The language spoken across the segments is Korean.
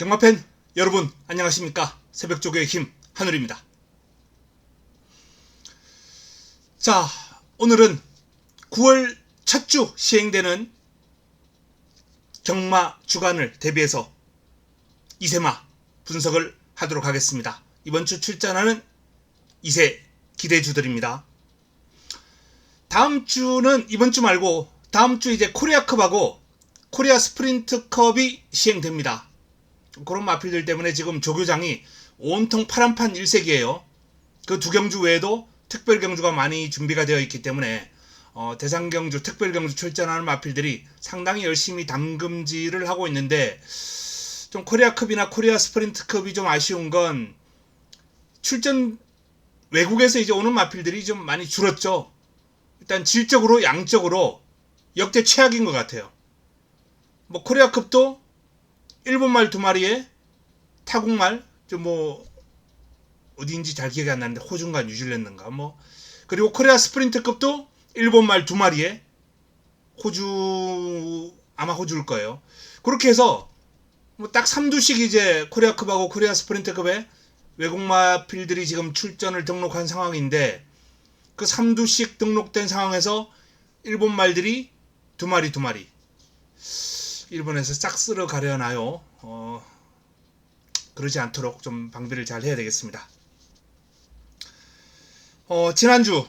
경마팬 여러분 안녕하십니까. 새벽조교의 힘 한울입니다. 자, 오늘은 9월 첫 주 시행되는 경마 주간을 대비해서 이세마 분석을 하도록 하겠습니다. 이번 주 출전하는 이세 기대주들입니다. 다음 주는 이번 주 말고 다음 주 이제 코리아컵하고 코리아 스프린트컵이 시행됩니다. 그런 마필들 때문에 지금 조교장이 온통 파란판 일색이에요. 그 두 경주 외에도 특별 경주가 많이 준비가 되어 있기 때문에 대상 경주, 특별 경주 출전하는 마필들이 상당히 열심히 담금질을 하고 있는데, 좀 코리아컵이나 코리아 스프린트컵이 좀 아쉬운 건 출전 외국에서 이제 오는 마필들이 좀 많이 줄었죠. 일단 질적으로 양적으로 역대 최악인 것 같아요. 뭐 코리아컵도 일본말 2마리에 타국말 좀 뭐 어디인지 잘 기억이 안 나는데 호주인가 뉴질랜드인가 뭐, 그리고 코리아 스프린트컵도 일본말 2마리에 호주, 아마 호주일 거예요. 그렇게 해서 뭐 딱 3두씩 이제 코리아컵하고 코리아 스프린트컵에 외국 마필들이 지금 출전을 등록한 상황인데, 그 3두씩 등록된 상황에서 일본 말들이 2마리 일본에서 싹 쓸어 가려나요. 그러지 않도록 좀 방비를 잘 해야 되겠습니다. 지난주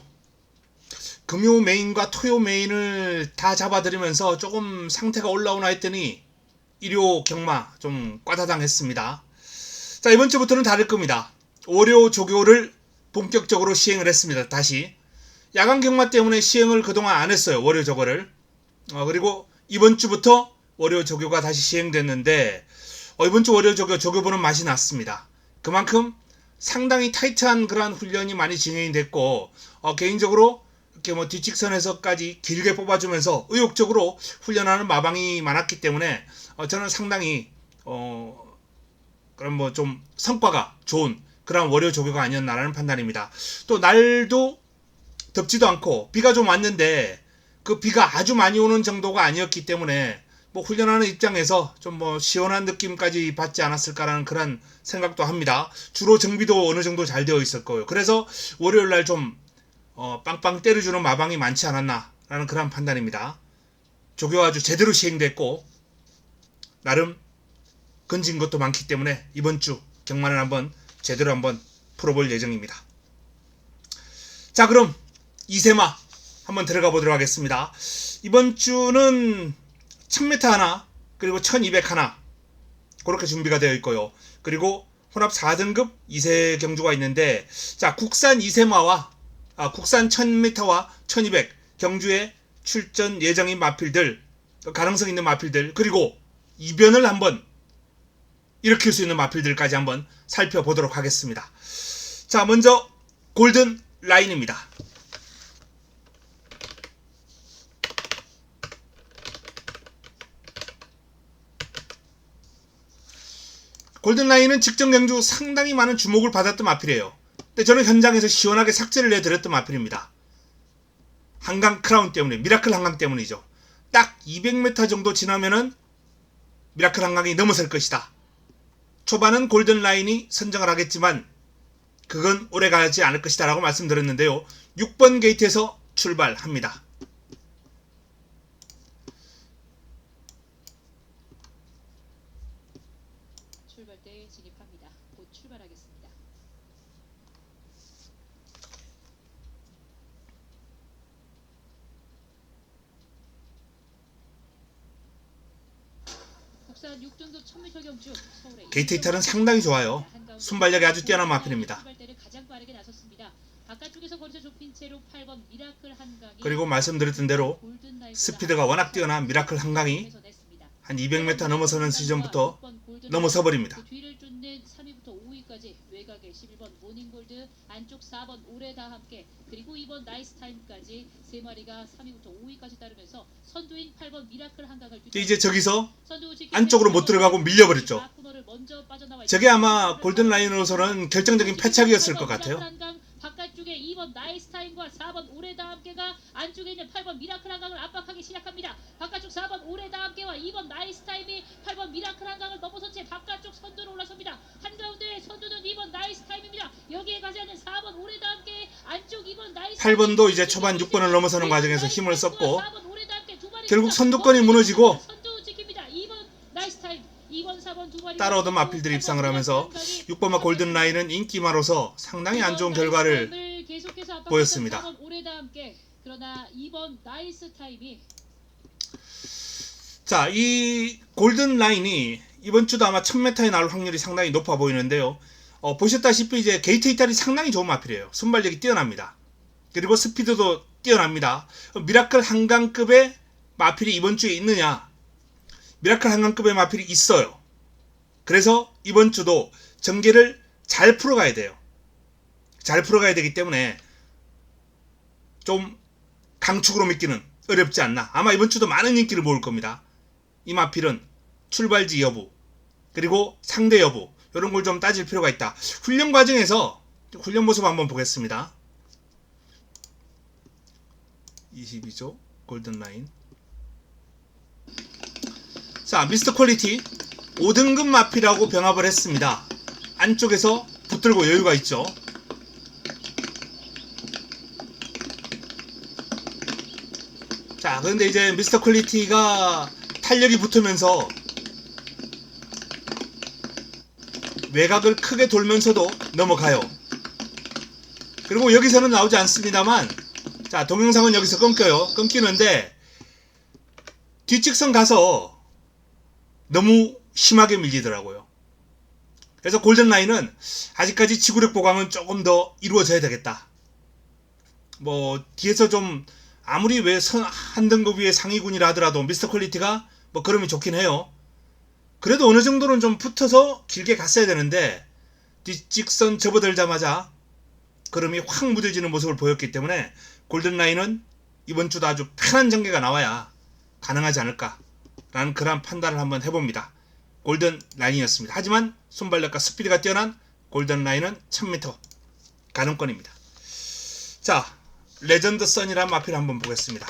금요 메인과 토요 메인을 다 잡아드리면서 조금 상태가 올라오나 했더니 일요 경마 좀 꽈다당했습니다. 자, 이번 주부터는 다를 겁니다. 월요 조교를 본격적으로 시행을 했습니다. 다시 야간 경마 때문에 시행을 그동안 안 했어요. 월요 조교를. 그리고 이번 주부터 월요 조교가 다시 시행됐는데, 이번 주 월요 조교 보는 맛이 났습니다. 그만큼 상당히 타이트한 그러한 훈련이 많이 진행이 됐고, 개인적으로 이렇게 뭐 뒷직선에서까지 길게 뽑아주면서 의욕적으로 훈련하는 마방이 많았기 때문에 저는 상당히 그런 뭐 좀 성과가 좋은 그런 월요 조교가 아니었나라는 판단입니다. 또 날도 덥지도 않고 비가 좀 왔는데 그 비가 아주 많이 오는 정도가 아니었기 때문에 뭐 훈련하는 입장에서 좀 뭐 시원한 느낌까지 받지 않았을까라는 그런 생각도 합니다. 주로 정비도 어느 정도 잘 되어 있을 거예요. 그래서 월요일날 좀 빵빵 때려주는 마방이 많지 않았나라는 그런 판단입니다. 조교가 아주 제대로 시행됐고 나름 건진 것도 많기 때문에 이번 주 경마는 한번 제대로 한번 풀어볼 예정입니다. 자, 그럼 이세마 한번 들어가 보도록 하겠습니다. 이번 주는 1000m 하나, 그리고 1200 하나, 그렇게 준비가 되어 있고요. 그리고 혼합 4등급 2세 경주가 있는데, 자, 국산 이세마와 국산 1000m와 1200 경주에 출전 예정인 마필들, 가능성 있는 마필들, 그리고 이변을 한번 일으킬 수 있는 마필들까지 한번 살펴보도록 하겠습니다. 자, 먼저 골든 라인입니다. 골든라인은 직전 경주 상당히 많은 주목을 받았던 마필이에요. 근데 저는 현장에서 시원하게 삭제를 해드렸던 마필입니다. 한강 크라운 때문에, 미라클 한강 때문이죠. 딱 200m 정도 지나면은 미라클 한강이 넘어설 것이다. 초반은 골든라인이 선정을 하겠지만 그건 오래 가지 않을 것이다 라고 말씀드렸는데요. 6번 게이트에서 출발합니다. 출발대에 진입합니다. 곧 출발하겠습니다. 국산 6등급 1000m 경주 서울의 게이트 이탈은 상당히 좋아요. 순발력이 아주 뛰어난 마필입니다. 출발대를 가장 빠르게 나섰습니다. 바깥쪽에서 거리가 좁힌 채로 8번 미라클 한강이, 그리고 말씀드렸던 대로 스피드가 워낙 뛰어난 미라클 한강이 한 200m 넘어서는 시점부터 넘어서 버립니다. 그 뒤를 쫓는 3위부터 5위까지 외곽에 11번 모닝골드, 안쪽 4번 오레다 함께, 그리고 2번 나이스 타임까지 3마리가 3위부터 5위까지 따르면서 선두인 8번 미라클 한강을 이제 저기서 안쪽으로 못 들어가고 밀려버렸죠. 저게 아마 골든라인으로서는 결정적인 패착이었을 것 같아요. 바깥쪽에 2번 나이스 타임과 4번 오레다 함께가 안쪽에 있는 8번 미라클 한강을 압박하기 시작합니다. 바깥쪽 4번 오레다 함께와 2번 나이스 타임이 8번 미라클 한강을 넘어선 채 바깥쪽 선 8번도 이제 초반 6번을 넘어서는 과정에서 힘을 썼고 결국 선두권이 무너지고 따라오던 마필들이 입상을 하면서 6번마 골든라인은 인기마로서 상당히 안 좋은 결과를 보였습니다. 그러나 2번 나이스 타임이 자, 이 골든라인이 이번 주도 아마 1000m에 나올 확률이 상당히 높아 보이는데요. 보셨다시피 이제 게이트 이탈이 상당히 좋은 마필이에요. 순발력이 뛰어납니다. 그리고 스피드도 뛰어납니다. 미라클 한강급의 마필이 이번 주에 있느냐? 미라클 한강급의 마필이 있어요. 그래서 이번 주도 전개를 잘 풀어가야 돼요. 잘 풀어가야 되기 때문에 좀 강축으로 믿기는 어렵지 않나. 아마 이번 주도 많은 인기를 모을 겁니다. 이 마필은 출발지 여부 그리고 상대 여부 이런 걸 좀 따질 필요가 있다. 훈련 과정에서 훈련 모습 한번 보겠습니다. 22조 골든라인. 자, 미스터 퀄리티 5등급 마필하고 병합을 했습니다. 안쪽에서 붙들고 여유가 있죠. 자, 그런데 이제 미스터 퀄리티가 탄력이 붙으면서 외곽을 크게 돌면서도 넘어가요. 그리고 여기서는 나오지 않습니다만, 자, 동영상은 여기서 끊기는데 뒷직선 가서 너무 심하게 밀리더라고요. 그래서 골든라인은 아직까지 지구력 보강은 조금 더 이루어져야 되겠다. 뭐 뒤에서 좀 아무리 왜 한 등급 위의 상위군이라 하더라도 미스터 퀄리티가 뭐 그러면 좋긴 해요. 그래도 어느 정도는 좀 붙어서 길게 갔어야 되는데 뒷직선 접어들자마자 걸음이 확 무뎌지는 모습을 보였기 때문에 골든라인은 이번 주도 아주 편한 전개가 나와야 가능하지 않을까라는 그런 판단을 한번 해봅니다. 골든라인이었습니다. 하지만 순발력과 스피드가 뛰어난 골든라인은 1000m 가능권입니다. 자, 레전드 선이라는 마필 한번 보겠습니다.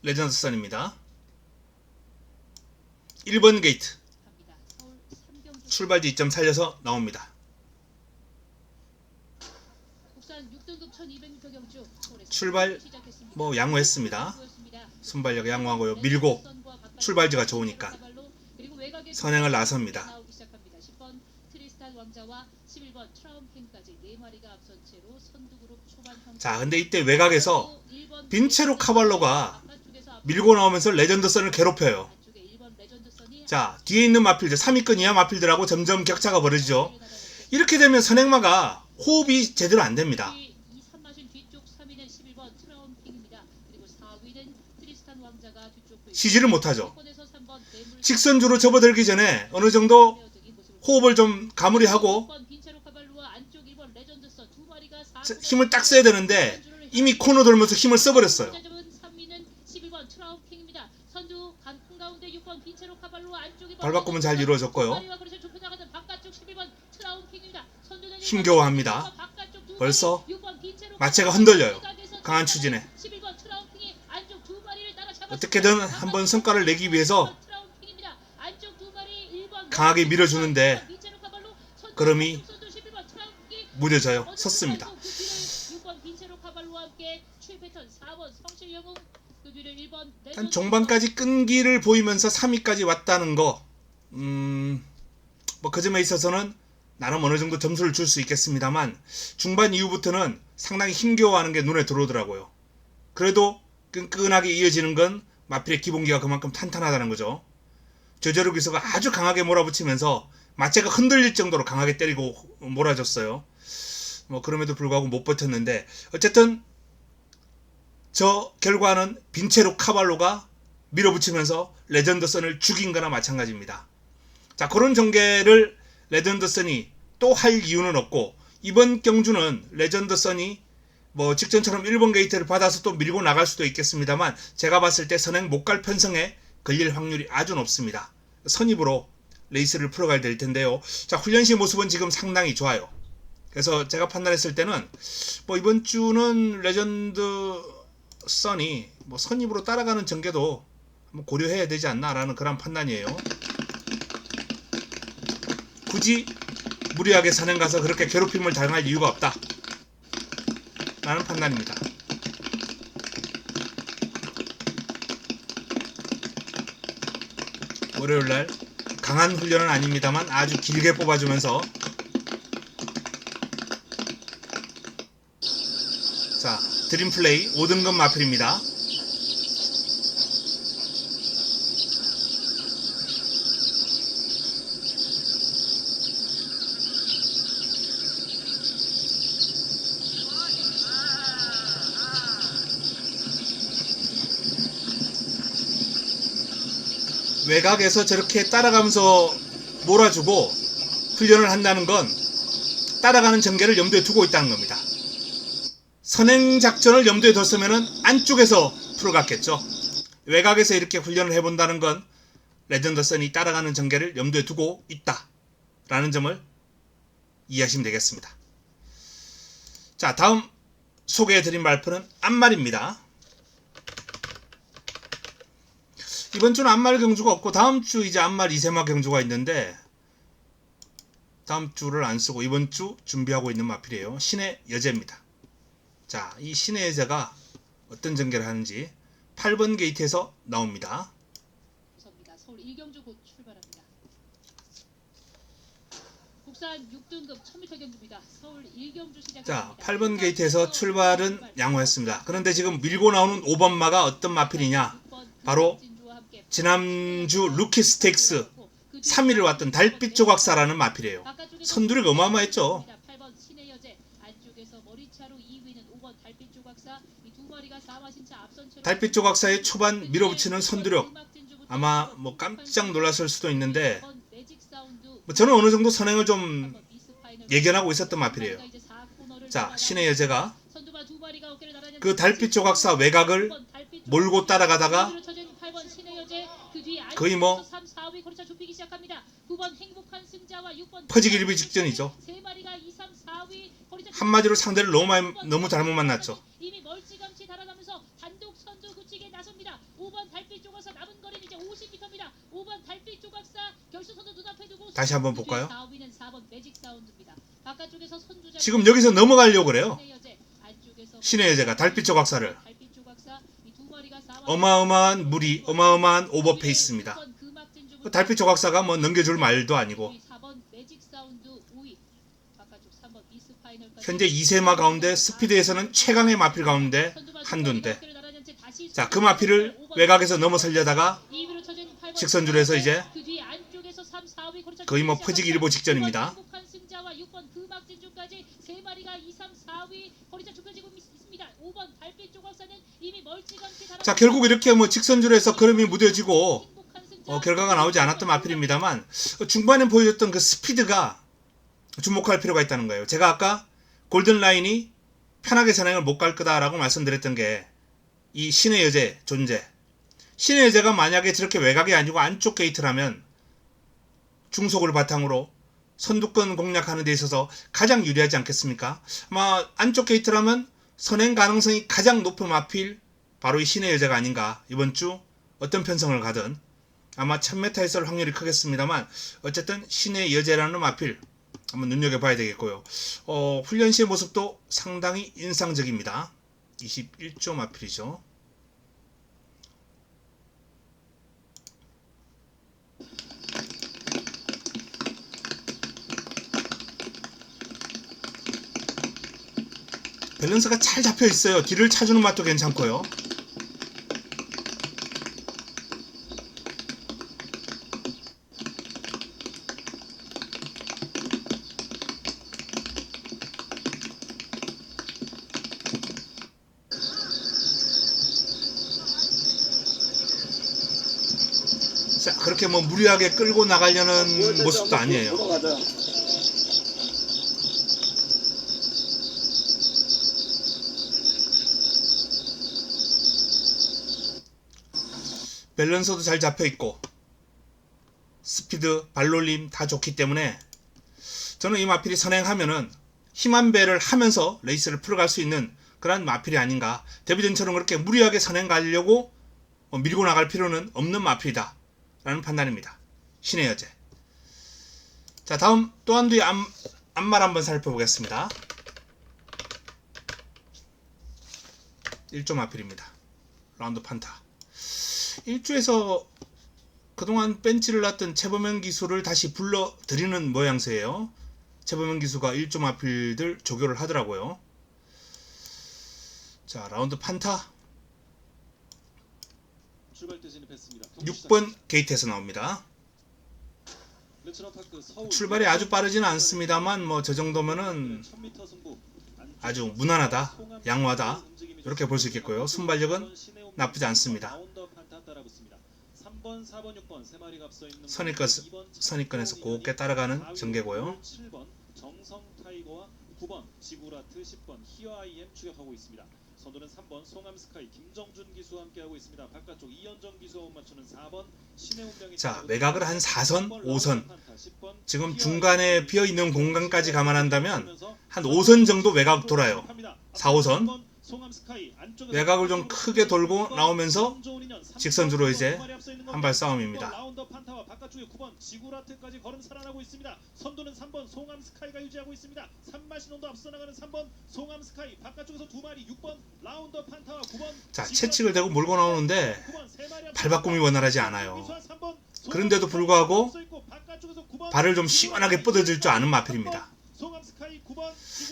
레전드 선입니다. 1번 게이트 출발지 2점 살려서 나옵니다. 출발 뭐 양호했습니다. 순발력 양호하고요. 밀고 출발지가 좋으니까 선행을 나섭니다. 자, 근데 이때 외곽에서 빈체로 카발로가 밀고 나오면서 레전드 선을 괴롭혀요. 자, 뒤에 있는 마필들 3위권 이하 마필들하고 점점 격차가 벌어지죠. 이렇게 되면 선행마가 호흡이 제대로 안 됩니다. 쉬지를 못하죠. 직선주로 접어들기 전에 어느 정도 호흡을 좀 가무리하고 힘을 딱 써야 되는데 이미 코너 돌면서 힘을 써버렸어요. 발바꿈은 잘 이루어졌고요. 힘겨워합니다. 벌써 마체가 흔들려요. 강한 추진에. 어떻게든 한번 성과를 내기 위해서 강하게 밀어주는데 걸음이 무뎌져요. 섰습니다. 일단 종반까지 끈기를 보이면서 3위까지 왔다는 거 뭐 그 점에 있어서는 나름 어느 정도 점수를 줄 수 있겠습니다만 중반 이후부터는 상당히 힘겨워하는 게 눈에 들어오더라고요. 그래도 끈끈하게 이어지는 건 마필의 기본기가 그만큼 탄탄하다는 거죠. 저저력 기수가 아주 강하게 몰아붙이면서 마체가 흔들릴 정도로 강하게 때리고 몰아줬어요. 뭐 그럼에도 불구하고 못 버텼는데 어쨌든 저 결과는 빈체로 카발로가 밀어붙이면서 레전드 선을 죽인 거나 마찬가지입니다. 자, 그런 전개를 레전드 선이 또 할 이유는 없고 이번 경주는 레전드 선이 뭐 직전처럼 1번 게이트를 받아서 또 밀고 나갈 수도 있겠습니다만 제가 봤을 때 선행 못 갈 편성에 걸릴 확률이 아주 높습니다. 선입으로 레이스를 풀어가야 될 텐데요. 자, 훈련 시 모습은 지금 상당히 좋아요. 그래서 제가 판단했을 때는 뭐 이번 주는 레전드 선이 뭐 선입으로 따라가는 전개도 뭐 고려해야 되지 않나라는 그런 판단이에요. 굳이 무리하게 선행 가서 그렇게 괴롭힘을 당할 이유가 없다 라는 판단입니다. 월요일날 강한 훈련은 아닙니다만 아주 길게 뽑아주면서 자 드림플레이 5등급 마필입니다. 외곽에서 저렇게 따라가면서 몰아주고 훈련을 한다는 건 따라가는 전개를 염두에 두고 있다는 겁니다. 선행 작전을 염두에 뒀으면 안쪽에서 풀어갔겠죠. 외곽에서 이렇게 훈련을 해본다는 건 레전드 선이 따라가는 전개를 염두에 두고 있다 라는 점을 이해하시면 되겠습니다. 자, 다음 소개해드린 발표는 앞말입니다. 이번 주는 앞말 경주가 없고 다음 주 이제 앞말 이세마 경주가 있는데 다음 주를 안 쓰고 이번 주 준비하고 있는 마필이에요. 신의 여제입니다. 자, 이 신의 여제가 어떤 전개를 하는지 8번 게이트에서 나옵니다. 서울 1경주 곧 출발합니다. 국산 6등급 1000m 경주입니다. 서울 1경주 시작합니다. 자, 8번 게이트에서 출발은 양호했습니다. 그런데 지금 밀고 나오는 5번마가 어떤 마필이냐? 바로 지난주 루키 스테이크스 3위를 왔던 달빛 조각사라는 마필이에요. 선두력이 어마어마했죠. 달빛 조각사의 초반 밀어붙이는 선두력 아마 뭐 깜짝 놀랐을 수도 있는데 뭐 저는 어느 정도 선행을 좀 예견하고 있었던 마필이에요. 자, 신의 여제가 그 달빛 조각사 외곽을 몰고 따라가다가 거의 뭐 퍼지기 일비 직전이죠. 한마디로 상대를 너무 잘못 만났죠. 다시 한번 볼까요? 지금 여기서 넘어가려고 그래요. 신의 여제가 달빛 조각사를 어마어마한 무리, 어마어마한 오버페이스입니다. 달빛 조각사가 뭐 넘겨줄 말도 아니고 현재 2세마 가운데 스피드에서는 최강의 마필 가운데 한두인데 자, 그 마필을 외곽에서 넘어서려다가 직선줄에서 이제 거의 뭐 퍼지기 일보 직전입니다. 자, 결국 이렇게 뭐 직선줄에서 걸음이 무뎌지고 결과가 나오지 않았던 마필입니다만 중반에 보여줬던 그 스피드가 주목할 필요가 있다는 거예요. 제가 아까 골든라인이 편하게 선행을 못 갈 거다라고 말씀드렸던 게 이 신의 여제 존재. 신의 여제가 만약에 저렇게 외곽이 아니고 안쪽 게이트라면 중속을 바탕으로 선두권 공략하는 데 있어서 가장 유리하지 않겠습니까? 아마 안쪽 게이트라면 선행 가능성이 가장 높은 마필 바로 이 신의 여제가 아닌가. 이번 주 어떤 편성을 가든 아마 1000m에 쏠 확률이 크겠습니다만 어쨌든 신의 여제라는 마필 한번 눈여겨봐야 되겠고요. 훈련 시의 모습도 상당히 인상적입니다. 21조 마필이죠. 밸런스가 잘 잡혀 있어요. 뒤를 차주는 맛도 괜찮고요. 자, 그렇게 뭐 무리하게 끌고 나가려는 모습도 아니에요. 밸런스도 잘 잡혀있고 스피드, 발놀림 다 좋기 때문에 저는 이 마필이 선행하면은 힘한 배를 하면서 레이스를 풀어갈 수 있는 그런 마필이 아닌가. 데뷔전처럼 그렇게 무리하게 선행 가려고 밀고 나갈 필요는 없는 마필이다 라는 판단입니다. 신의 여제. 자, 다음 또한두의 앞말 한번 살펴보겠습니다. 1조 마필입니다. 라운드 판타. 1조에서 그동안 벤치를 놨던 최범현 기수를 다시 불러들이는 모양새예요. 최범현 기수가 1조 마필들 조교를 하더라고요. 자, 라운드 판타. 6번 게이트에서 나옵니다. 출발이 아주 빠르지는 않습니다만 뭐 저 정도면은 아주 무난하다, 양호하다 이렇게 볼 수 있겠고요. 순발력은 나쁘지 않습니다. 선입권에서 곱게 따라가는 전개고요. 정성 타이거와 9번 지구라트 10번 히어 아이엠 추격하고 있습니다. 선두는 3번 송암 스카이 김정준 기수와 함께하고 있습니다. 바깥쪽 이현정 기수와 맞추는 4번 신의 운명이. 자, 외곽을 한 4선, 5선. 지금 중간에 비어있는 공간까지 감안한다면 한 5선 정도 외곽 돌아요. 4, 5선. 외곽을 좀 크게 돌고 나오면서 직선주로 이제 한발 싸움입니다. 라운더 판타와 바깥쪽에 9번 지구라트까지 걸음 살아나고 있습니다. 선두는 3번 송암 스카이가 유지하고 있습니다. 3마 신호도 앞서 나가는 3번 송암 스카이 바깥쪽에서 2마리 6번 라운더 판타와 9번. 자, 채찍을 대고 몰고 나오는데 발바꿈이 원활하지 않아요. 그런데도 불구하고 발을 좀 시원하게 뻗어줄 줄 아는 마필입니다.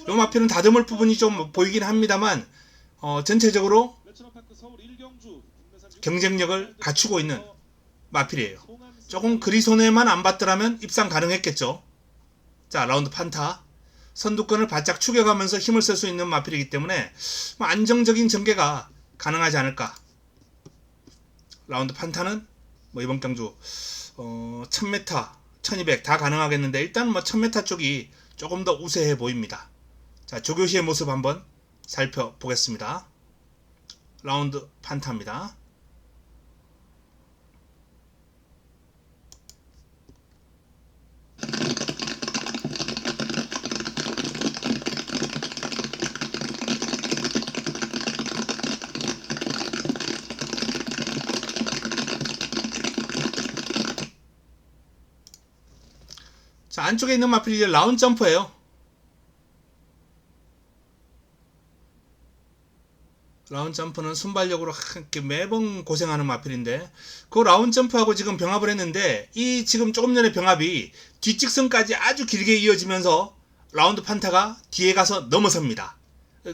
이 마필은 다듬을 부분이 좀 보이긴 합니다만 전체적으로 경쟁력을 갖추고 있는 마필이에요. 조금 그리 손해만 안 봤더라면 입상 가능했겠죠. 자, 라운드 판타. 선두권을 바짝 추격하면서 힘을 쓸 수 있는 마필이기 때문에 안정적인 전개가 가능하지 않을까. 라운드 판타는 이번 경주 1000m, 1200 다 가능하겠는데 일단 1000m 쪽이 조금 더 우세해 보입니다. 자, 조교시의 모습 한번 살펴보겠습니다. 라운드 판타입니다. 자, 안쪽에 있는 마필이 이제 라운드 점퍼예요. 라운드 점프는 순발력으로 매번 고생하는 마필인데 그 라운드 점프하고 지금 병합을 했는데 이 지금 조금 전에 병합이 뒷직선까지 아주 길게 이어지면서 라운드 판타가 뒤에 가서 넘어섭니다.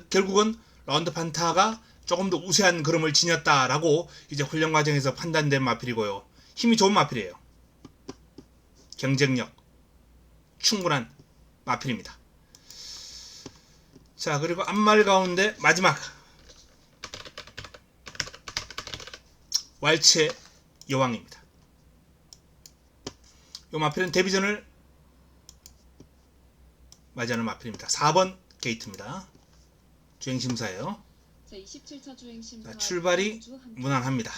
결국은 라운드 판타가 조금 더 우세한 걸음을 지녔다라고 이제 훈련 과정에서 판단된 마필이고요. 힘이 좋은 마필이에요. 경쟁력 충분한 마필입니다. 자, 그리고 앞말 가운데 마지막 왈츠의 여왕입니다. 이 마필은 데뷔전을 맞이하는 마필입니다. 4번 게이트입니다. 주행심사예요. 자, 27차 주행심사 출발이 무난합니다.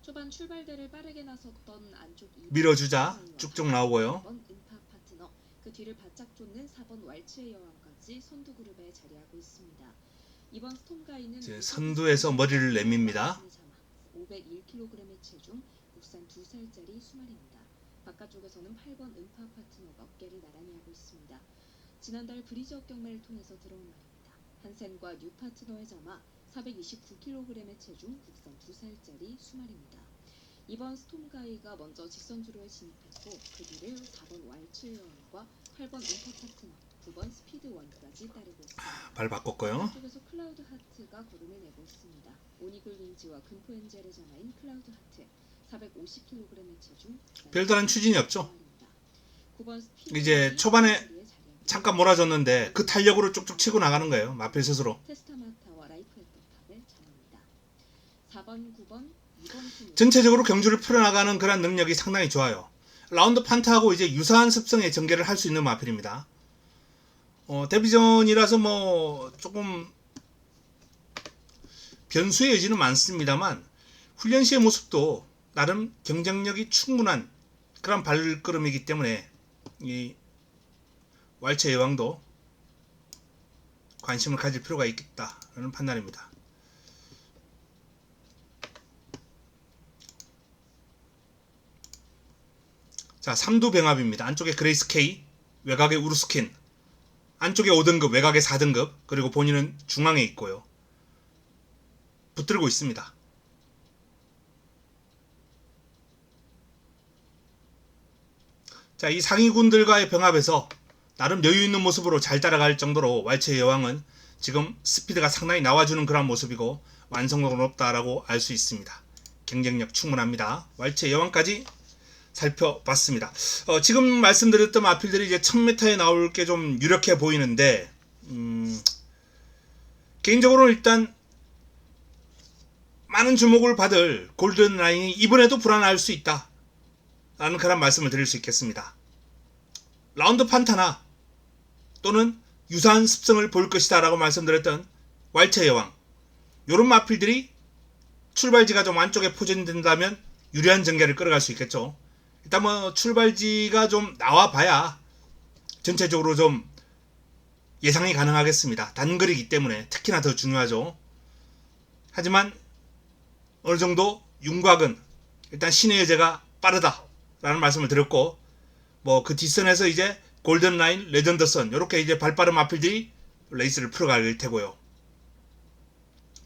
초반 출발대를 빠르게 나섰던 안쪽 밀어주자 쭉쭉 나오고요. 2번 은파 파트너, 그 뒤를 바짝 쫓는 4번 왈츠의 여왕까지 선두 그룹에 자리하고 있습니다. 이번 스톰가이는 이제 선두에서 머리를 내밉니다. 501kg의 체중, 국산 2살짜리 수말입니다. 바깥쪽에서는 8번 은파 파트너가 어깨를 나란히 하고 있습니다. 지난달 브리즈업 경매를 통해서 들어온 말입니다. 한센과 뉴 파트너의 자마 429kg의 체중, 국산 2살짜리 수말입니다. 이번 스톰가이가 먼저 직선주로에 진입했고 그 뒤를 4번 왈츠의 여왕과 8번 은파 파트너, 9번 스피드 원까지 따르고 있습니다. 발 바꿨고요. 쪽에서 클라우드 하트가 걸음을 내고 있습니다. 오니글 윈즈와 금포 엔젤의 자마인 클라우드 하트 450kg의 체중. 별다른 추진이 없죠. 이제 초반에 잠깐 몰아줬는데 그 탄력으로 쭉쭉 치고 나가는 거예요. 마필 스스로. 테스타마타와 라이프 에터탑의 자마입니다. 4번, 9번, 2번 순위. 전체적으로 경주를 풀어나가는 그런 능력이 상당히 좋아요. 라운드 판타하고 이제 유사한 습성의 전개를 할 수 있는 마필입니다. 데뷔전이라서 조금 변수의 여지는 많습니다만 훈련 시의 모습도 나름 경쟁력이 충분한 그런 발걸음이기 때문에 이 왈츠의 여왕도 관심을 가질 필요가 있겠다라는 판단입니다. 자, 3두 병합입니다. 안쪽에 그레이스 K, 외곽에 우루스킨, 안쪽에 5등급, 외곽에 4등급, 그리고 본인은 중앙에 있고요. 붙들고 있습니다. 자, 이 상위군들과의 병합에서 나름 여유 있는 모습으로 잘 따라갈 정도로 왈츠의 여왕은 지금 스피드가 상당히 나와주는 그런 모습이고 완성도가 높다라고 알 수 있습니다. 경쟁력 충분합니다. 왈츠의 여왕까지 살펴봤습니다. 지금 말씀드렸던 마필들이 이제 1000m에 나올 게 좀 유력해 보이는데 개인적으로는 일단 많은 주목을 받을 골든 라인이 이번에도 불안할 수 있다 라는 그런 말씀을 드릴 수 있겠습니다. 라운드 판타나 또는 유사한 습성을 보일 것이다 라고 말씀드렸던 왈츠의 여왕, 요런 마필들이 출발지가 좀 안쪽에 포진된다면 유리한 전개를 끌어갈 수 있겠죠. 일단 뭐 출발지가 좀 나와봐야 전체적으로 좀 예상이 가능하겠습니다. 단거리이기 때문에 특히나 더 중요하죠. 하지만 어느정도 윤곽은 일단 신의 여제가 빠르다 라는 말씀을 드렸고, 뭐 그 뒷선에서 이제 골든라인, 레전드선 요렇게 이제 발빠른 마필들이 레이스를 풀어갈 테고요.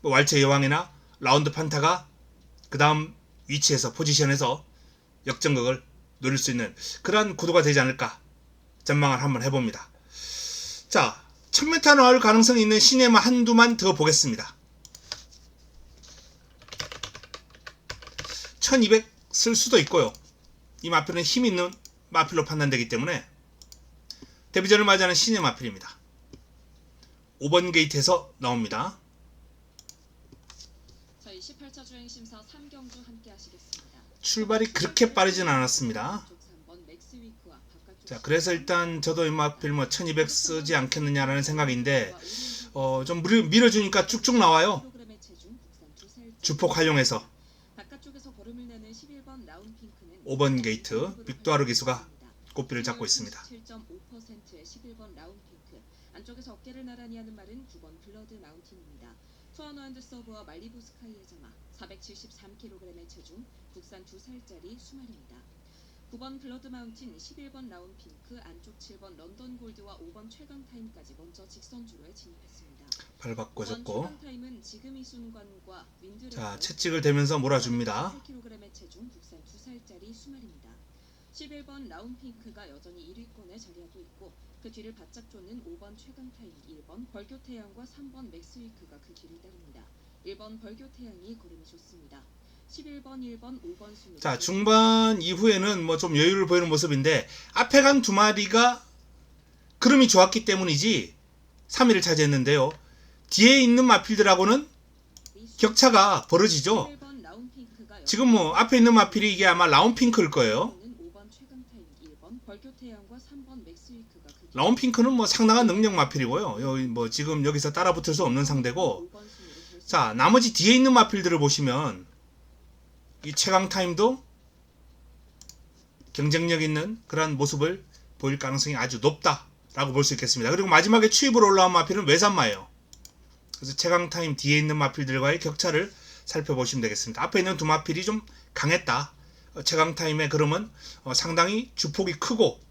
뭐 왈츠의 여왕이나 라운드 판타가 그 다음 위치에서 포지션에서 역전극을 노릴 수 있는 그러한 구도가 되지 않을까 전망을 한번 해봅니다. 자, 1000m 나올 가능성이 있는 시네마 한두만 더 보겠습니다. 1200 쓸 수도 있고요. 이 마필은 힘 있는 마필로 판단되기 때문에 데뷔전을 맞이하는 신의 마필입니다. 5번 게이트에서 나옵니다. 저희 18차 주행 심사 3경주 함께 하시겠습니다. 출발이 그렇게 빠르진 않았습니다. 자, 그래서 일단 저도 이 마필 뭐 1200 쓰지 않겠느냐라는 생각인데 좀 밀어주니까 쭉쭉 나와요. 주폭 활용해서 5번 게이트 빅도아르 기수가 꽃비를 잡고 있습니다. 7.5%의 11번 라운핑크. 안쪽에서 어깨를 나란히 하는 말은 9번 블러드 마운틴입니다. 투어너핸드 서브와 말리부 스카이의 자마. 473kg의 체중. 국산 2살짜리 수말입니다. 9번 블러드 마운틴, 11번 라운핑크, 안쪽 7번 런던 골드와 5번 최강 타임까지 먼저 직선주로에 진입했습니다. 발 바꿔줬고, 최강 타임은 지금 이 순간과 윈드 자, 채찍을 대면서 몰아줍니다. 8kg의 체중, 국산 2살짜리 수말입니다. 11번 라운핑크가 여전히 1위권에 자리하고 있고 그 뒤를 바짝 쫓는 5번 최강타임, 1번 벌교태양과 3번 맥스위크가 그 뒤를 따릅니다. 1번 벌교태양이 걸음이 좋습니다. 11번, 1번, 5번 순위. 자, 중반 이후에는 뭐 좀 여유를 보이는 모습인데 앞에 간 두 마리가 그름이 좋았기 때문이지 3위를 차지했는데요. 뒤에 있는 마필들하고는 격차가 벌어지죠. 지금 뭐 앞에 있는 마필이 이게 아마 라운핑크일 거예요. 라운핑크는 뭐 상당한 능력 마필이고요. 여기 뭐 지금 여기서 따라붙을 수 없는 상대고, 자, 나머지 뒤에 있는 마필들을 보시면 이 최강 타임도 경쟁력 있는 그런 모습을 보일 가능성이 아주 높다라고 볼 수 있겠습니다. 그리고 마지막에 추입으로 올라온 마필은 외산마예요. 그래서 최강 타임 뒤에 있는 마필들과의 격차를 살펴보시면 되겠습니다. 앞에 있는 두 마필이 좀 강했다. 최강 타임의 그름은 상당히 주폭이 크고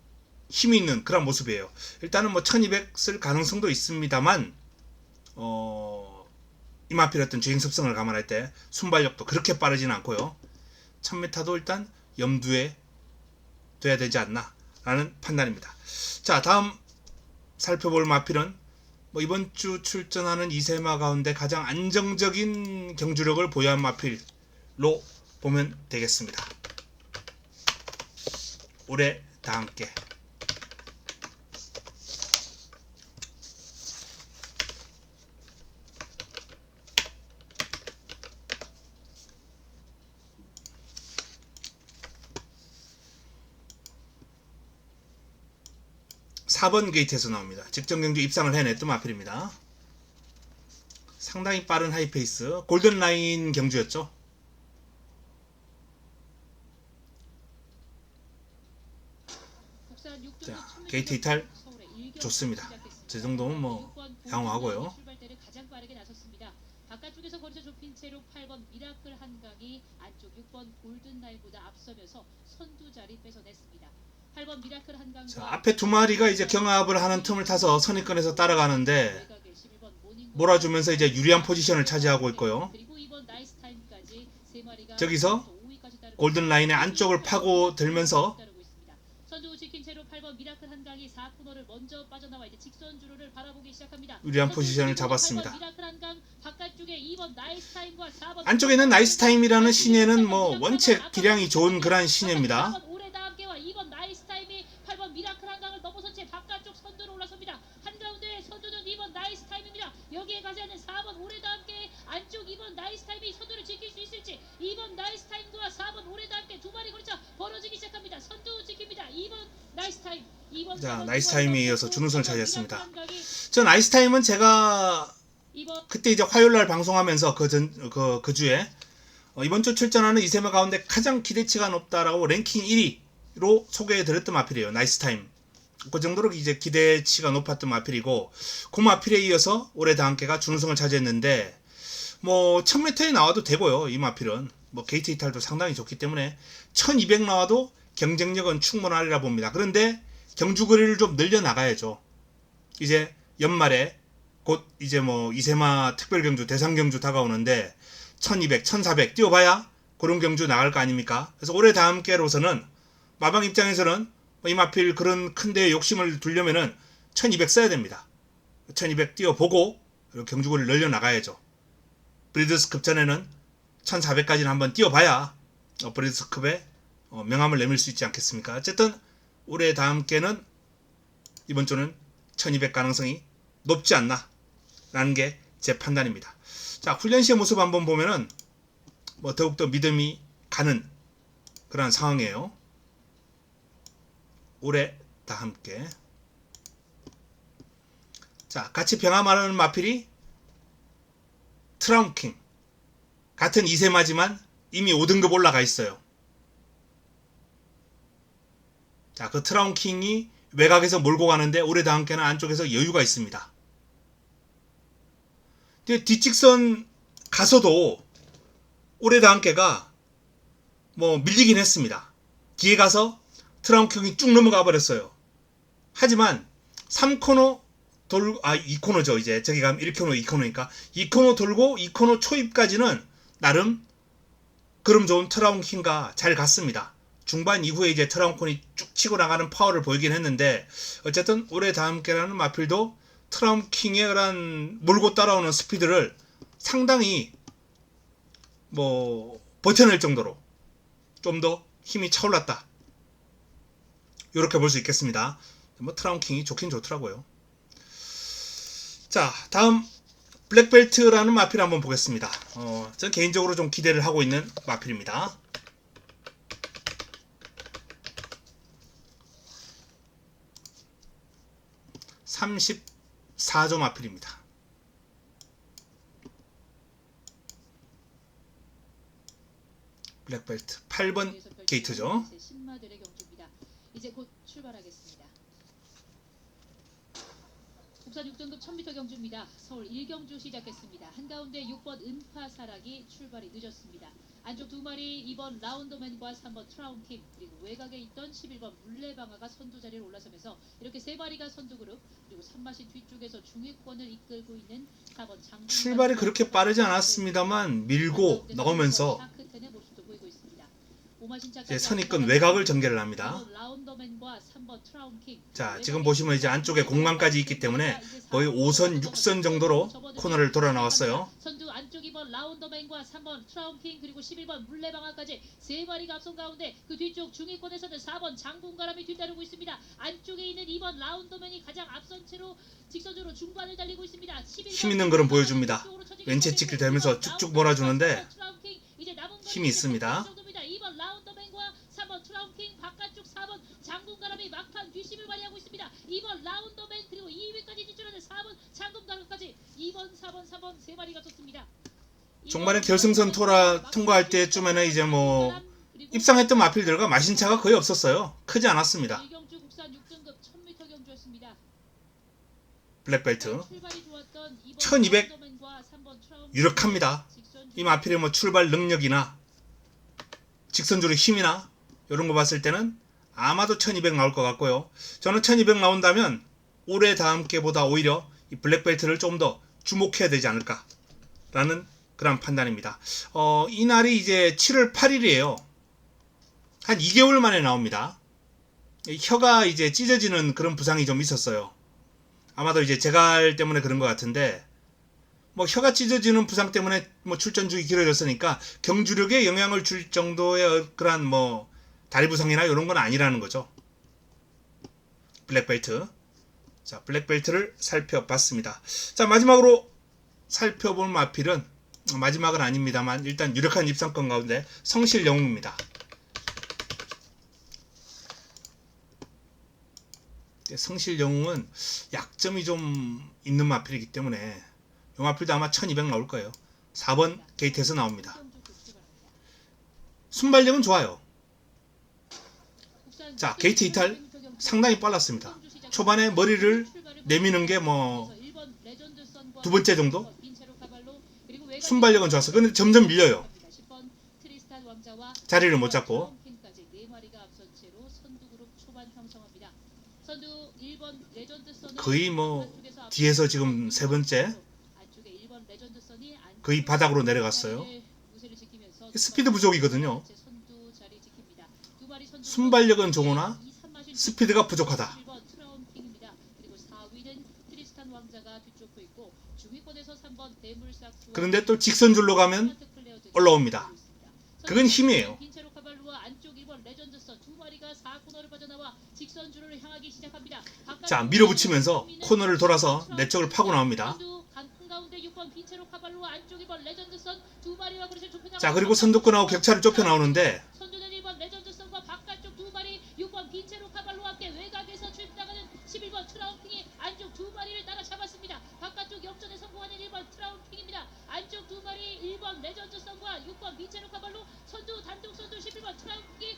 힘이 있는 그런 모습이에요. 일단은 뭐 1200 쓸 가능성도 있습니다만 이 마필 어떤 주행 습성을 감안할 때 순발력도 그렇게 빠르진 않고요. 1000m도 일단 염두에 둬야 되지 않나 라는 판단입니다. 자, 다음 살펴볼 마필은 뭐 이번 주 출전하는 2세마 가운데 가장 안정적인 경주력을 보유한 마필로 보면 되겠습니다. 올해 다 함께. (4번) 게이트에서 나옵니다. 직전 경주 입상을 해냈던 마필입니다. 상당히 빠른 하이페이스 골든라인 경주였죠. 자, 게이트 이탈 좋습니다. 저 정도면 뭐 양호하고요. 바깥쪽에서 거리가 좁힌 채로 8번 미라클 한강이 안쪽 6번 골든 라인보다 앞서면서 선두 자리 뺏어냈습니다. 8번 미라클 한강. 자, 앞에 두 마리가 이제 경합을 하는 틈을 타서 선입권에서 따라가는데 몰아주면서 이제 유리한 포지션을 차지하고 있고요. 그리고 2번 나이스 타임까지 세 마리가 저기서 골든 라인의 안쪽을 파고 들면서 선두 지킨 채로 8번 미라클 한강이 4코너를 먼저 빠져나와 이제 직선 주로를 바라보기 시작합니다. 유리한 포지션을 잡았습니다. 미라클 한강 바깥쪽에 2번 나이스 타임과 4번 안쪽에 있는 나이스 타임이라는 시내는 뭐 원체 기량이 좋은 그런 시내입니다. 4번 오레다 함께와 2번 나이스 타임이 8번 미라클 한강을 넘어선 채 바깥쪽 선두로 올라섭니다. 한가운데 선두는 2번 나이스 타임입니다. 여기에 가지 않는 4번 오레다 함께 안쪽 2번 나이스 타임이 선두를 지킬 수 있을지 2번 나이스 타임과 4번 오레다 함께 두 마리 거리차 벌어지기 시작합니다. 선두 지킵니다. 2번 나이스 타임. 2번 자, 나이스 타임에 이어서 준우승을 차지했습니다. 저 나이스 타임은 제가 그때 이제 화요일날 방송하면서 그 주에 이번 주 출전하는 이세마 가운데 가장 기대치가 높다라고 랭킹 1위로 소개해드렸던 마필이에요. 나이스 타임. 그 정도로 이제 기대치가 높았던 마필이고, 그 마필에 이어서 올해 다함께가 준우승을 차지했는데, 뭐 1000m에 나와도 되고요. 이 마필은 뭐 게이트 이탈도 상당히 좋기 때문에 1200 나와도 경쟁력은 충분하리라 봅니다. 그런데 경주 거리를 좀 늘려 나가야죠. 이제 연말에 곧 이제 뭐 이세마 특별경주 대상경주 다가오는데 1200, 1400 뛰어봐야 그런 경주 나갈 거 아닙니까? 그래서 올해 다함께로서는 마방 입장에서는 이 마필 그런 큰 데에 욕심을 두려면은 1200 써야 됩니다. 1200 뛰어보고 경주거리를 늘려 나가야죠. 브리드스컵 전에는 1400까지는 한번 뛰어봐야 브리드스컵에 명함을 내밀 수 있지 않겠습니까? 어쨌든 올해 다함께는 이번 주는 1200 가능성이 높지 않나 라는 게 제 판단입니다. 자, 훈련 시의 모습 한번 보면은 뭐 더욱더 믿음이 가는 그런 상황이에요. 올해 다 함께. 자, 같이 병함하는 마필이 트라운킹. 같은 2세마지만 이미 5등급 올라가 있어요. 자, 그 트라운킹이 외곽에서 몰고 가는데 올해 다 함께는 안쪽에서 여유가 있습니다. 근데 뒷직선 가서도 올해 다 함께가 뭐 밀리긴 했습니다. 뒤에 가서 트라운킹이 쭉 넘어가 버렸어요. 하지만 3코너 2코너죠. 이제 저기 가면 1코너 2코너니까 2코너 돌고 2코너 초입까지는 나름 그럼 좋은 트라운킹과 잘 갔습니다. 중반 이후에 이제 트라운킹이 쭉 치고 나가는 파워를 보이긴 했는데, 어쨌든 올해 다 함께라는 마필도 트라운킹의 그런 몰고 따라오는 스피드를 상당히 뭐 버텨낼 정도로 좀 더 힘이 차올랐다, 이렇게 볼 수 있겠습니다. 뭐 트라운킹이 좋긴 좋더라고요. 자, 다음 블랙벨트라는 마필 한번 보겠습니다. 전 개인적으로 좀 기대를 하고 있는 마필입니다. (34조) 마필입니다. 블랙벨트 8번 게이트죠. 신마들의 경주입니다. 이제 곧 출발하겠습니다. 국산 6등급 1000m 경주입니다. 서울 1경주 시작했습니다. 한가운데 6번 은파사락이 출발이 늦었습니다. 안쪽 두 마리 2번 라운더맨과 3번 트라운킹, 그리고 외곽에 있던 11번 물레방아가 선두 자리에 올라서면서 이렇게 세 마리가 선두 그룹, 그리고 산마신 뒤쪽에서 중위권을 이끌고 있는 4번 장군. 출발이 그렇게 빠르지 않았습니다만 밀고 넣으면서 이제 선입권 외곽을 전개를 합니다. 자, 지금 보시면 이제 안쪽에 공간까지 있기 때문에 거의 5선, 6선 정도로 코너를 돌아 나왔어요. 선두 안쪽 2번 라운더맨과 3번 트라운킹, 그리고 11번 물레방아까지 세 마리가 앞선 가운데 그 뒤쪽 중위권에서는 4번 장군가람이 뒤따르고 있습니다. 안쪽에 있는 2번 라운더맨이 가장 앞선 채로 직선으로 중반을 달리고 있습니다. 힘 있는 걸음 보여줍니다. 왼체 찍기 되면서 쭉쭉 몰아주는데 힘이 있습니다. 2번 라운더맨과 3번 트라운킹, 바깥쪽 4번 장군가람이 막판 뒷심을 발휘하고 있습니다. 2번 라운더맨, 그리고 2위까지 진출하는 4번 장군가람까지 2번, 4번, 3번 세 마리가 떴습니다. 종반에 결승선 통과할 때쯤에는 이제 뭐 입상했던 마필들과 마신차가 거의 없었어요. 크지 않았습니다. 1경주 국산 6등급 1000m 경주였습니다. 블랙벨트 출발이 좋았던 2번 1200 라운더맨과 3번 유력합니다. 이 마필의 뭐 출발 능력이나 직선주로 힘이나 이런 거 봤을 때는 아마도 1200 나올 것 같고요. 저는 1200 나온다면 올해 다음 개보다 오히려 이 블랙벨트를 좀 더 주목해야 되지 않을까 라는 그런 판단입니다. 이 날이 이제 7월 8일이에요. 한 2개월 만에 나옵니다. 혀가 이제 찢어지는 그런 부상이 좀 있었어요. 아마도 이제 재갈 때문에 그런 것 같은데, 뭐 혀가 찢어지는 부상 때문에 뭐 출전 주기 길어졌으니까 경주력에 영향을 줄 정도의 그런 뭐 다리 부상이나 이런 건 아니라는 거죠. 블랙벨트. 자, 블랙벨트를 살펴봤습니다. 자, 마지막으로 살펴볼 마필은 마지막은 아닙니다만 일단 유력한 입상권 가운데 성실영웅입니다. 성실영웅은 약점이 좀 있는 마필이기 때문에 이 마필도 아마 1200 나올 거예요. 4번 게이트에서 나옵니다. 순발력은 좋아요. 자, 게이트 이탈 상당히 빨랐습니다. 초반에 머리를 내미는 게 뭐 두 번째 정도? 순발력은 좋았어. 근데 점점 밀려요. 자리를 못 잡고. 거의 뭐 뒤에서 지금 세 번째 거의 바닥으로 내려갔어요. 스피드 부족이거든요. 순발력은 좋으나 스피드가 부족하다. 그런데 또 직선줄로 가면 올라옵니다. 그건 힘이에요. 자, 밀어붙이면서 코너를 돌아서 내 쪽을 파고 나옵니다. 자, 그리고 선두권하고 격차를 좁혀 나오는데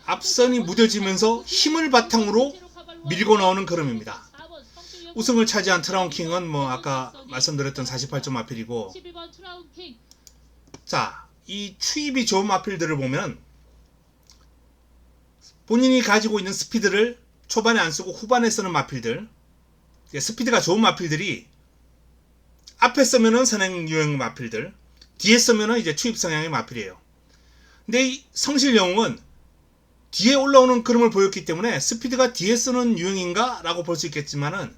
앞선이 무뎌지면서 힘을 바탕으로 밀고 나오는 걸음입니다. 우승을 차지한 트라운킹은 뭐 아까 말씀드렸던 48점 마필이고, 자, 이 추입이 좋은 마필들을 보면 본인이 가지고 있는 스피드를 초반에 안 쓰고 후반에 쓰는 마필들, 스피드가 좋은 마필들이 앞에 쓰면은 선행 유형 마필들, 뒤에 쓰면은 이제 추입 성향의 마필이에요. 근데 이 성실영웅은 뒤에 올라오는 그림을 보였기 때문에 스피드가 뒤에 쓰는 유형인가? 라고 볼 수 있겠지만은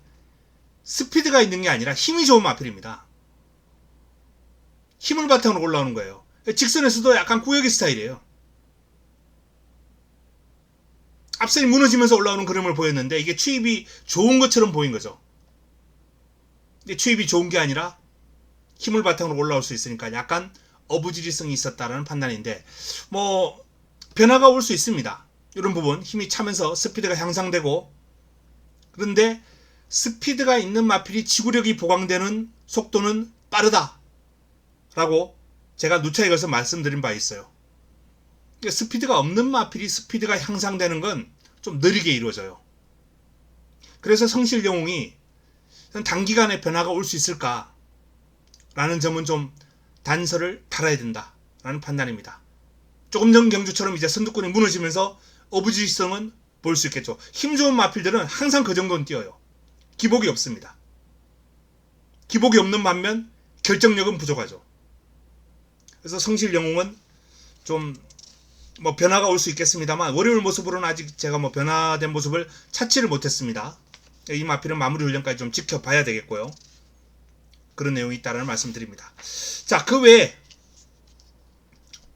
스피드가 있는 게 아니라 힘이 좋은 마필입니다. 힘을 바탕으로 올라오는 거예요. 직선에서도 약간 구역의 스타일이에요. 앞선이 무너지면서 올라오는 그림을 보였는데 이게 추입이 좋은 것처럼 보인 거죠. 근데 추입이 좋은 게 아니라 힘을 바탕으로 올라올 수 있으니까 약간 어부지리성이 있었다라는 판단인데, 뭐 변화가 올 수 있습니다. 이런 부분 힘이 차면서 스피드가 향상되고, 그런데 스피드가 있는 마필이 지구력이 보강되는 속도는 빠르다 라고 제가 누차 이것을 말씀드린 바 있어요. 스피드가 없는 마필이 스피드가 향상되는 건 좀 느리게 이루어져요. 그래서 성실영웅이 단기간에 변화가 올 수 있을까 라는 점은 좀 단서를 달아야 된다 라는 판단입니다. 조금 전 경주처럼 이제 선두권이 무너지면서 어부지성은 볼 수 있겠죠. 힘 좋은 마필들은 항상 그 정도는 뛰어요. 기복이 없습니다. 기복이 없는 반면 결정력은 부족하죠. 그래서 성실영웅은 좀 뭐 변화가 올 수 있겠습니다만 월요일 모습으로는 아직 제가 뭐 변화된 모습을 찾지를 못했습니다. 이 마필은 마무리 훈련까지 좀 지켜봐야 되겠고요. 그런 내용이 있다는 말씀드립니다. 자, 그 외에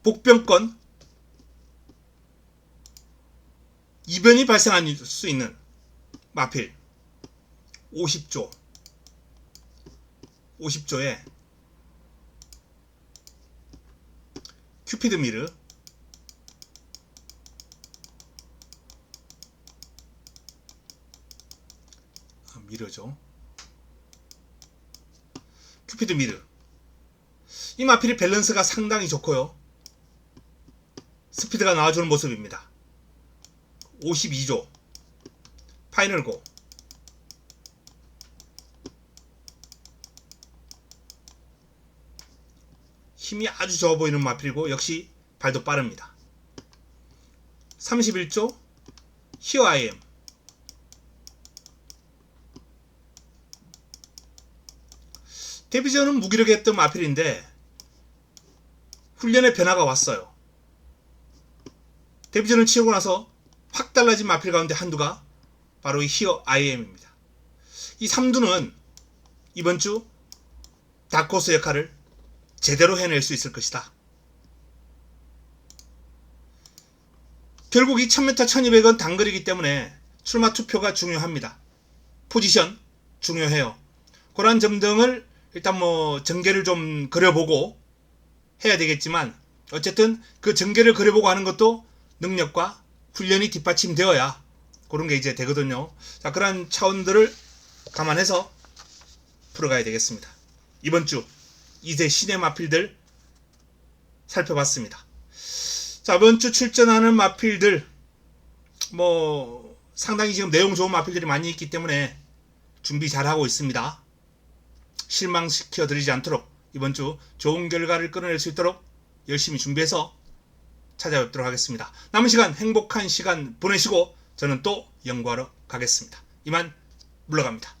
복병권 이변이 발생할 수 있는 마필 50조에 큐피드 미르, 미르죠. 큐피드 미르. 이 마필이 밸런스가 상당히 좋고요. 스피드가 나와주는 모습입니다. 52조 파이널고, 힘이 아주 좋아 보이는 마필이고 역시 발도 빠릅니다. 31조 Here I am. 데뷔전은 무기력했던 마필인데 훈련에 변화가 왔어요. 데뷔전을 치르고 나서 확 달라진 마필 가운데 한두가 바로 이 Here I am입니다. 이 3두는 이번 주 다크호스 역할을 제대로 해낼 수 있을 것이다. 결국 이 1000m 1200은 단거리이기 때문에 출마 투표가 중요합니다. 포지션 중요해요. 그런 점 등을 일단 뭐 전개를 좀 그려보고 해야 되겠지만 어쨌든 그 전개를 그려보고 하는 것도 능력과 훈련이 뒷받침되어야 그런 게 이제 되거든요. 자, 그런 차원들을 감안해서 풀어가야 되겠습니다. 이번 주 2세 신의 마필들 살펴봤습니다. 자, 이번 주 출전하는 마필들 뭐 상당히 지금 내용 좋은 마필들이 많이 있기 때문에 준비 잘하고 있습니다. 실망시켜 드리지 않도록 이번 주 좋은 결과를 끌어낼 수 있도록 열심히 준비해서 찾아뵙도록 하겠습니다. 남은 시간 행복한 시간 보내시고 저는 또 연구하러 가겠습니다. 이만 물러갑니다.